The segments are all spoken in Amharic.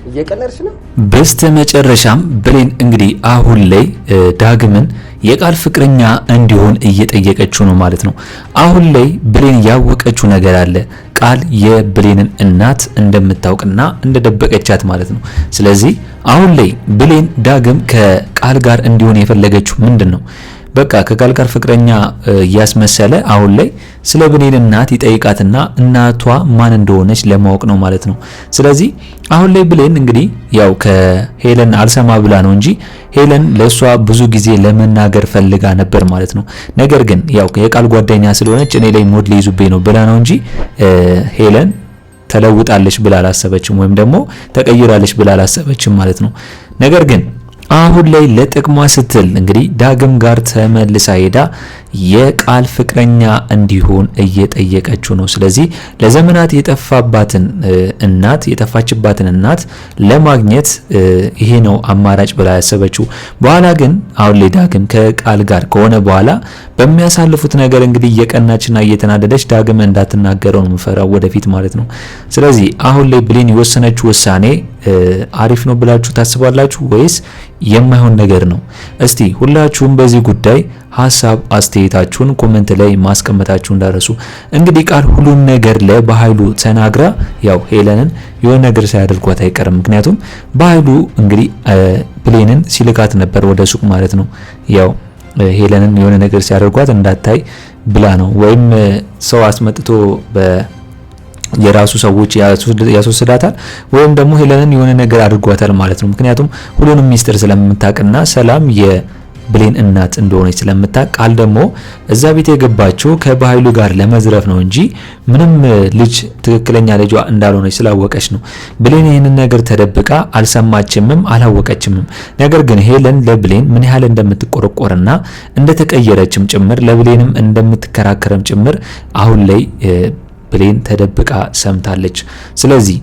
እየቀለድሽ ነው? በስተመጨረሻም ብሌን እንግዲህ አሁን ላይ ዳግምን የቃል ፍቅረኛ እንዲሆን እየጠየቀችው ነው ማለት ነው። አሁን ላይ ብሌን ያወቀችው ነገር አለ። ቃል የብሌንን እናት እንደምታውቅና እንደደበቀቻት ማለት ነው። ስለዚህ አሁን ላይ ብሌን ዳግም ከቃል ጋር እንዲሆን የፈለገችው ምንድነው? በቃ ከቃል ጋር ፍቅረኛ ያስመሰለ አሁን ላይ ስለ ብሌን እናት ይጠይቃትና እናቷ ማን እንደሆነች ለማወቅ ነው ማለት ነው። ስለዚህ አሁን ላይ ብሌን እንግዲህ ያው ከሄለን አልሰማ ብላ ነው እንጂ ሄለን ለሷ ብዙ ጊዜ ለመናገር ፈልጋ ነበር ማለት ነው። ነገር ግን ያው የቃል ጓደኛ ስለሆነች እኔ ላይ ሞድ ሊይዙብኝ ነው ብላ ነው እንጂ ሄለን ተለውጣለች ብላ አላሰበችም፣ ወይም ደግሞ ተቀይራለች ብላ አላሰበችም ማለት ነው። ነገር ግን አሁን ላይ ለጥቅሟ ስትል እንግዲህ ዳግም ጋር ተመልሳ ሄዳ የቃል ፍቅረኛ እንዲሆን እየጠየቀችው ነው። ስለዚህ ለዘመናት የጠፋችባትን እናት ለማግኘት ይሄ ነው አማራጭ ብላ ያሰበችው። በኋላ ግን አሁን ላይ ዳግም ከቃል ጋር ከሆነ በኋላ በሚያሳልፉት ነገር እንግዲህ እየቀናችና እየተናደደች ዳግም እንዳትናገረው ነው የምፈራው ወደፊት ማለት ነው። ስለዚህ አሁን ላይ ብሌን የወሰነችው ውሳኔ አሪፍ ነው ብላችሁ ታስባላችሁ ወይስ የማይሆን ነገር ነው? እስቲ ሁላችሁም በዚህ ጉዳይ ሐሳብ አስተያየታችሁን ኮሜንት ላይ ማስቀመጣችሁ እንዳረሱ። እንግዲህ ቃል ሁሉን ነገር ለበኃይሉ ተናግራ ያው ሄለንን የሆነ ነገር ሳያደርጓት አይቀርም። ምክንያቱም በኃይሉ እንግዲህ ብሌንን ሲልካት ነበር ወደ ሱቅ ማለት ነው። ያው ሄለንን የሆነ ነገር ሲያደርጓት እንዳታይ ብላ ነው፣ ወይም ሰው አስመጥቶ የራሱ ሰዎች ያስወስዳታል፣ ወይም ደግሞ ሄለንን የሆነ ነገር አድርጓታል ማለት ነው። ምክንያቱም ሁሉንም ሚስጥር ስለምታውቅና ሰላም የብሌን እናት እንደሆነች ስለምታውቅ ቃል ደግሞ እዛ ቤት የገባችው ከበኃይሉ ጋር ለመዝረፍ ነው እንጂ ምንም ልጅ ትክክለኛ ልጇ እንዳልሆነች ስላወቀች ነው። ብሌን ይህንን ነገር ተደብቃ አልሰማችምም አላወቀችምም። ነገር ግን ሄለን ለብሌን ምን ያህል እንደምትቆረቆርና እንደተቀየረችም ጭምር ለብሌንም እንደምትከራከረም ጭምር አሁን ላይ ብሌን ተደብቃ ሰምታለች። ስለዚህ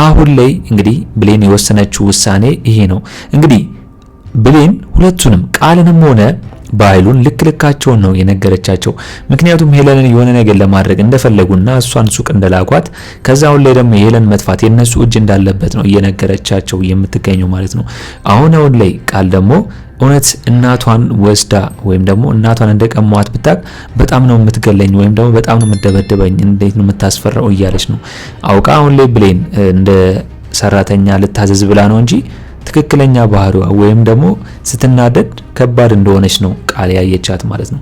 አሁን ላይ እንግዲህ ብሌን የወሰነችው ውሳኔ ይሄ ነው። እንግዲህ ብሌን ሁለቱንም ቃልንም ሆነ በኃይሉን ልክልካቸውን ነው የነገረቻቸው። ምክንያቱም ሄለንን የሆነ ነገር ለማድረግ እንደፈለጉና እሷን ሱቅ እንደላኳት ከዛ አሁን ላይ ደግሞ የሄለን መጥፋት የነሱ እጅ እንዳለበት ነው እየነገረቻቸው የምትገኘው ማለት ነው። አሁን ላይ ቃል ደግሞ እውነት እናቷን ወስዳ ወይም ደግሞ እናቷን እንደቀማዋት ብታቅ በጣም ነው የምትገለኝ ወይም ደግሞ በጣም ነው የምትደበደበኝ፣ እንዴት ነው የምታስፈራው እያለች ነው አውቃ አሁን ላይ ብሌን እንደ ሰራተኛ ልታዘዝ ብላ ነው እንጂ ትክክለኛ ባህሪዋ ወይም ደግሞ ስትናደድ ከባድ እንደሆነች ነው ቃል ያየቻት ማለት ነው።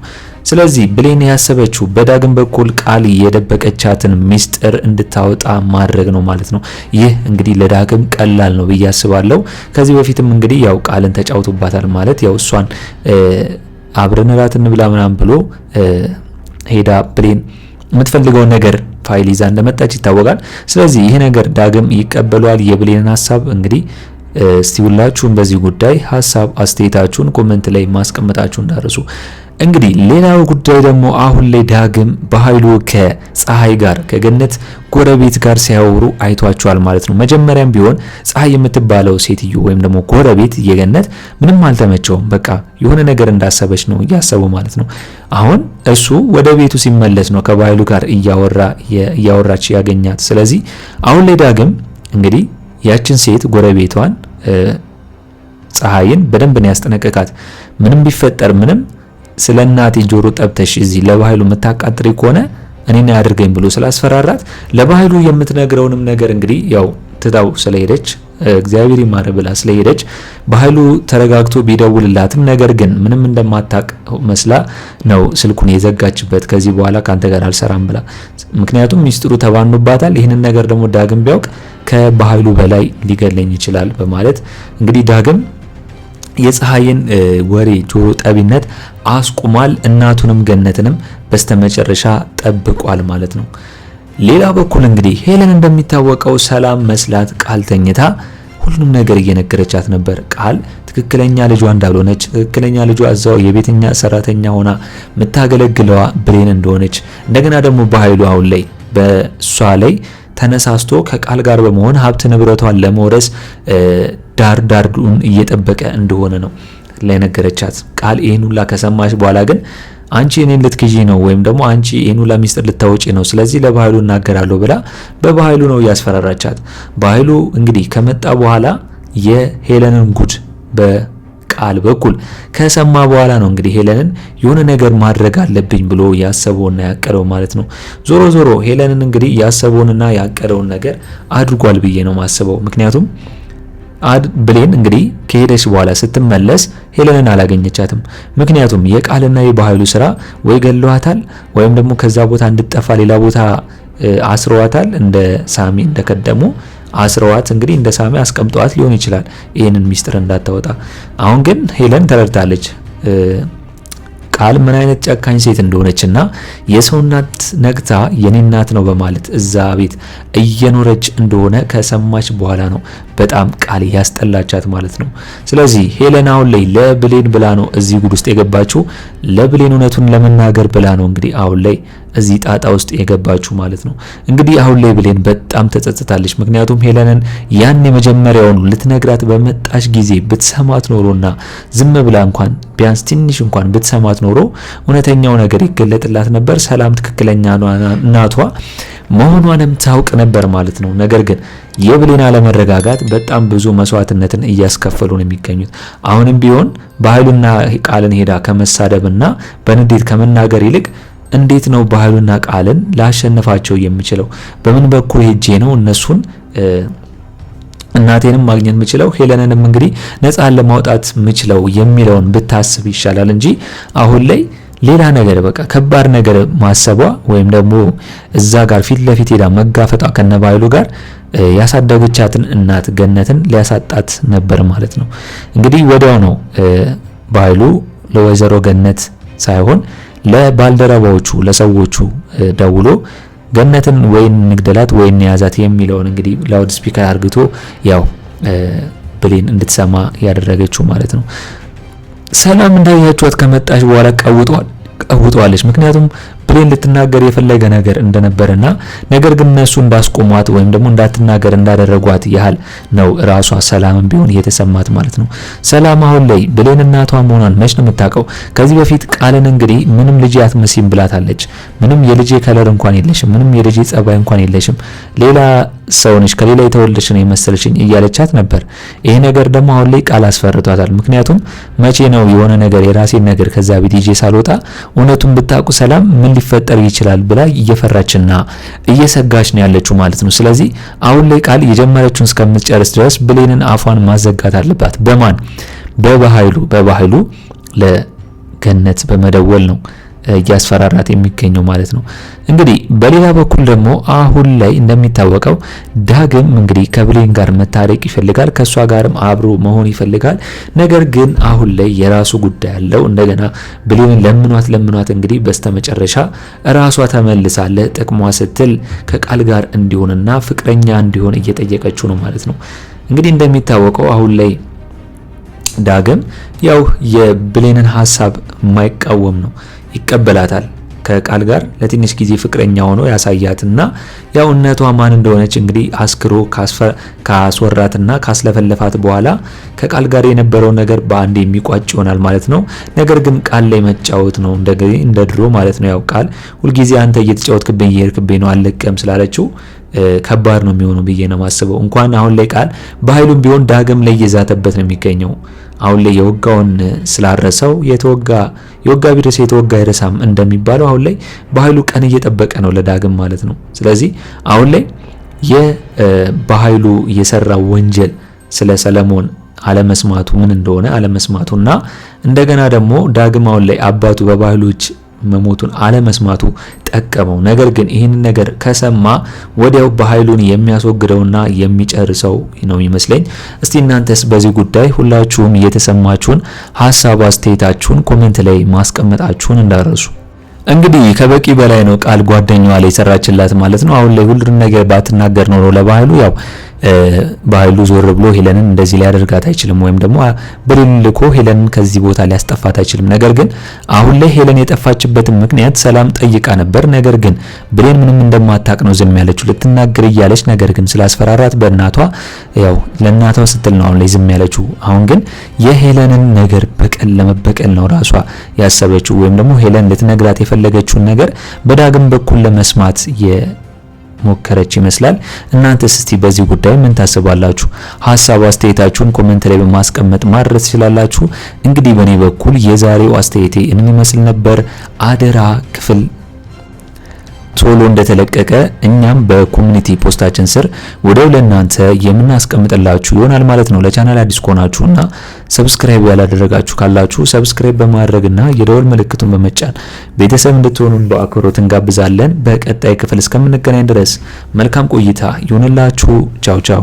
ስለዚህ ብሌን ያሰበችው በዳግም በኩል ቃል የደበቀቻትን ሚስጥር እንድታወጣ ማድረግ ነው ማለት ነው። ይህ እንግዲህ ለዳግም ቀላል ነው ብዬ አስባለሁ። ከዚህ በፊትም እንግዲህ ያው ቃልን ተጫውቶባታል ማለት ያው እሷን አብረን እራት እንብላ ምናምን ብሎ ሄዳ ብሌን የምትፈልገውን ነገር ፋይል ይዛ እንደመጣች ይታወቃል። ስለዚህ ይሄ ነገር ዳግም ይቀበሏል የብሌንን ሐሳብ እንግዲህ እስቲ ሁላችሁም በዚህ ጉዳይ ሐሳብ አስተያየታችሁን ኮሜንት ላይ ማስቀመጣችሁ እንዳረሱ። እንግዲህ ሌላው ጉዳይ ደግሞ አሁን ላይ ዳግም በኃይሉ ከፀሐይ ጋር ከገነት ጎረቤት ጋር ሲያወሩ አይቷቸዋል ማለት ነው። መጀመሪያም ቢሆን ፀሐይ የምትባለው ሴትዮ ወይም ደግሞ ጎረቤት የገነት ምንም አልተመቸውም። በቃ የሆነ ነገር እንዳሰበች ነው እያሰቡ ማለት ነው። አሁን እሱ ወደ ቤቱ ሲመለስ ነው ከበኃይሉ ጋር እያወራች ያገኛት። ስለዚህ አሁን ላይ ዳግም እንግዲህ ያችን ሴት ጎረቤቷን ፀሐይን በደንብ ነው ያስጠነቀቃት። ምንም ቢፈጠር ምንም ስለ እናቴ ጆሮ ጠብተሽ እዚህ ለበኃይሉ የምታቃጥሪ ከሆነ እኔና ያድርገኝ ብሎ ስላስፈራራት ለበኃይሉ የምትነግረውንም ነገር እንግዲህ ያው ትታው ስለሄደች እግዚአብሔር ይማር ብላ ስለሄደች በኃይሉ ተረጋግቶ ቢደውልላትም ነገር ግን ምንም እንደማታቅ መስላ ነው ስልኩን የዘጋችበት። ከዚህ በኋላ ካንተ ጋር አልሰራም ብላ፣ ምክንያቱም ሚስጥሩ ተባኑባታል። ይህንን ነገር ደግሞ ዳግም ቢያውቅ ከበኃይሉ በላይ ሊገለኝ ይችላል በማለት እንግዲህ ዳግም የፀሐይን ወሬ ጆሮ ጠቢነት አስቁሟል። እናቱንም ገነትንም በስተመጨረሻ ጠብቋል ማለት ነው። ሌላ በኩል እንግዲህ ሄለን እንደሚታወቀው ሰላም መስላት ቃል ተኝታ ሁሉንም ነገር እየነገረቻት ነበር። ቃል ትክክለኛ ልጇ እንዳልሆነች፣ ትክክለኛ ልጇ እዛው የቤተኛ ሰራተኛ ሆና የምታገለግለዋ ብሌን እንደሆነች፣ እንደገና ደግሞ በኃይሉ አሁን ላይ በሷ ላይ ተነሳስቶ ከቃል ጋር በመሆን ሀብት ንብረቷን ለመውረስ ዳርዳሩን እየጠበቀ እንደሆነ ነው ላይ ነገረቻት። ቃል ይሄን ሁላ ከሰማች በኋላ ግን አንቺ እኔን ልትክጂ ነው ወይም ደግሞ አንቺ ይሄን ሁላ ሚስጥር ልታወጪ ነው፣ ስለዚህ ለበኃይሉ እናገራለሁ ብላ በበኃይሉ ነው ያስፈራራቻት። በኃይሉ እንግዲህ ከመጣ በኋላ የሄለንን ጉድ በቃል በኩል ከሰማ በኋላ ነው እንግዲህ ሄለንን የሆነ ነገር ማድረግ አለብኝ ብሎ ያሰበውና ያቀደው ማለት ነው። ዞሮ ዞሮ ሄለንን እንግዲህ ያሰበውንና ያቀደውን ነገር አድርጓል ብዬ ነው ማስበው። ምክንያቱም ብሌን እንግዲህ ከሄደች በኋላ ስትመለስ ሄለንን አላገኘቻትም። ምክንያቱም የቃልና የበኃይሉ ስራ ወይ ገለዋታል ወይም ደግሞ ከዛ ቦታ እንድትጠፋ ሌላ ቦታ አስረዋታል። እንደ ሳሚ እንደቀደሙ አስረዋት እንግዲህ እንደ ሳሚ አስቀምጠዋት ሊሆን ይችላል ይሄንን ሚስጥር እንዳታወጣ። አሁን ግን ሄለን ተረድታለች ቃል ምን አይነት ጨካኝ ሴት እንደሆነችና የሰው እናት ነቅታ የኔ እናት ነው በማለት እዛ ቤት እየኖረች እንደሆነ ከሰማች በኋላ ነው በጣም ቃል ያስጠላቻት ማለት ነው። ስለዚህ ሄለን አሁን ላይ ለብሌን ብላ ነው እዚህ ጉድ ውስጥ የገባችው። ለብሌን እውነቱን ለመናገር ብላ ነው እንግዲህ አሁን ላይ እዚህ ጣጣ ውስጥ የገባችው ማለት ነው። እንግዲህ አሁን ላይ ብሌን በጣም ተጸጽታለች። ምክንያቱም ሄለንን ያን የመጀመሪያውን ልትነግራት በመጣች ጊዜ ብትሰማት ኖሮና ዝም ብላ እንኳን ቢያንስ ትንሽ እንኳን ብትሰማት ኖሮ እውነተኛው ነገር ይገለጥላት ነበር። ሰላም ትክክለኛ እናቷ መሆኗንም ታውቅ ነበር ማለት ነው። ነገር ግን የብሌን አለመረጋጋት በጣም ብዙ መስዋዕትነትን እያስከፈሉ ነው የሚገኙት። አሁንም ቢሆን በኃይሉና ቃልን ሄዳ ከመሳደብና በንዴት ከመናገር ይልቅ እንዴት ነው በኃይሉና ቃልን ላሸነፋቸው የምችለው? በምን በኩል ሄጄ ነው እነሱን እናቴንም ማግኘት ምችለው ሄለንንም እንግዲህ ነፃ ለማውጣት ምችለው የሚለውን ብታስብ ይሻላል እንጂ አሁን ላይ ሌላ ነገር በቃ ከባድ ነገር ማሰቧ ወይም ደግሞ እዛ ጋር ፊት ለፊት ሄዳ መጋፈጧ ከነባይሉ ጋር ያሳደገቻትን እናት ገነትን ሊያሳጣት ነበር ማለት ነው። እንግዲህ ወዲያው ነው ባይሉ ለወይዘሮ ገነት ሳይሆን ለባልደረባዎቹ ለሰዎቹ ደውሎ ገነትን ወይን ንግደላት ወይን ያዛት የሚለውን እንግዲህ ላውድ ስፒከር አርግቶ ያው ብሌን እንድትሰማ ያደረገችው ማለት ነው። ሰላም እንዳያችኋት ከመጣች በኋላ ቀውጧለች። ምክንያቱም ብሌን ልትናገር የፈለገ ነገር እንደነበርና ነገር ግን እነሱ እንዳስቆሟት ወይም ደግሞ እንዳትናገር እንዳደረጓት ያህል ነው ራሷ ሰላምን ቢሆን የተሰማት ማለት ነው። ሰላም አሁን ላይ ብሌን እናቷ መሆኗን መች ነው የምታውቀው? ከዚህ በፊት ቃልን እንግዲህ ምንም ልጅ አትመስይም ብላታለች። ምንም የልጅ ከለር እንኳን የለሽም፣ ምንም የልጅ ጸባይ እንኳን የለሽም፣ ሌላ ሰው ነሽ፣ ከሌላ የተወለድሽ ነው የመሰለሽኝ እያለቻት ነበር። ይሄ ነገር ደግሞ አሁን ላይ ቃል አስፈርቷታል። ምክንያቱም መቼ ነው የሆነ ነገር የራሴን ነገር ከዛ ቤት ይዤ ሳልወጣ እውነቱን ብታውቁ ሰላም ምን ሊፈጠር ይችላል ብላ እየፈራችና እየሰጋች ነው ያለችው ማለት ነው። ስለዚህ አሁን ላይ ቃል የጀመረችውን እስከምትጨርስ ድረስ ብሌንን አፏን ማዘጋት አለባት። በማን በበኃይሉ ለገነት በመደወል ነው እያስፈራራት የሚገኘው ማለት ነው። እንግዲህ በሌላ በኩል ደግሞ አሁን ላይ እንደሚታወቀው ዳግም እንግዲህ ከብሌን ጋር መታረቅ ይፈልጋል፣ ከሷ ጋርም አብሮ መሆን ይፈልጋል። ነገር ግን አሁን ላይ የራሱ ጉዳይ አለው። እንደገና ብሌንን ለምኗት እንግዲህ በስተመጨረሻ ራሷ ተመልሳለ ጥቅሟ ስትል ከቃል ጋር እንዲሆንና ፍቅረኛ እንዲሆን እየጠየቀችው ነው ማለት ነው። እንግዲህ እንደሚታወቀው አሁን ላይ ዳግም ያው የብሌንን ሀሳብ የማይቃወም ነው፣ ይቀበላታል። ከቃል ጋር ለትንሽ ጊዜ ፍቅረኛ ሆኖ ያሳያትና ያው እናቷ ማን እንደሆነች እንግዲህ አስክሮ ካስወራትና ካስለፈለፋት በኋላ ከቃል ጋር የነበረው ነገር በአንድ የሚቋጭ ይሆናል ማለት ነው። ነገር ግን ቃል ላይ መጫወት ነው እንደ ድሮ ማለት ነው። ያው ቃል ሁልጊዜ አንተ እየተጫወትክብኝ እየሄድክብኝ ነው አልለቀም ስላለችው ከባድ ነው የሚሆነው ብዬ ነው ማስበው። እንኳን አሁን ላይ ቃል በኃይሉም ቢሆን ዳግም ላይ እየዛተበት ነው የሚገኘው። አሁን ላይ የወጋውን ስላረሰው የወጋ ቢረሳ የተወጋ አይረሳም እንደሚባለው አሁን ላይ በኃይሉ ቀን እየጠበቀ ነው ለዳግም ማለት ነው። ስለዚህ አሁን ላይ በኃይሉ የሰራው ወንጀል ስለ ሰለሞን አለመስማቱ ምን እንደሆነ አለመስማቱና እንደገና ደግሞ ዳግም አሁን ላይ አባቱ በባህሎች መሞቱን አለመስማቱ ጠቀመው። ነገር ግን ይህን ነገር ከሰማ ወዲያው በኃይሉን የሚያስወግደውና የሚጨርሰው ነው ይመስለኝ። እስቲ እናንተስ በዚህ ጉዳይ ሁላችሁም እየተሰማችሁን ሐሳብ አስተያየታችሁን ኮሜንት ላይ ማስቀመጣችሁን እንዳረሱ። እንግዲህ ከበቂ በላይ ነው ቃል ጓደኛዋ ላይ ሰራችላት ማለት ነው። አሁን ላይ ሁሉንም ነገር ባትናገር ኖሮ ለባህሉ ያው በኃይሉ ዞር ብሎ ሄለንን እንደዚህ ሊያደርጋት አይችልም፣ ወይም ደግሞ ብሌን ልኮ ሄለንን ከዚህ ቦታ ሊያስጠፋት አይችልም። ነገር ግን አሁን ላይ ሄለን የጠፋችበትን ምክንያት ሰላም ጠይቃ ነበር። ነገር ግን ብሌን ምንም እንደማታቅ ነው ዝም ያለችው፣ ልትናገር እያለች ነገር ግን ስላስፈራራት በእናቷ ያው ለእናቷ ስትል ነው አሁን ላይ ዝም ያለችው። አሁን ግን የሄለንን ነገር በቀል ለመበቀል ነው ራሷ ያሰበችው፣ ወይም ደግሞ ሄለን ልትነግራት የፈለገችውን ነገር በዳግም በኩል ለመስማት ሞከረች ይመስላል። እናንተስ እስቲ በዚህ ጉዳይ ምን ታስባላችሁ? ሀሳብ አስተያየታችሁን ኮሜንት ላይ በማስቀመጥ ማድረስ ትችላላችሁ። እንግዲህ በእኔ በኩል የዛሬው አስተያየቴ እንን ይመስል ነበር። አደራ ክፍል ቶሎ እንደተለቀቀ እኛም በኮሚኒቲ ፖስታችን ስር ወደው ለእናንተ የምናስቀምጥላችሁ ይሆናል ማለት ነው። ለቻናል አዲስ ከሆናችሁና ሰብስክራይብ ያላደረጋችሁ ካላችሁ ሰብስክራይብ በማድረግና የደወል ምልክቱን በመጫን ቤተሰብ እንድትሆኑን በአክብሮት እንጋብዛለን። በቀጣይ ክፍል እስከምንገናኝ ድረስ መልካም ቆይታ ይሁንላችሁ። ቻው ቻው።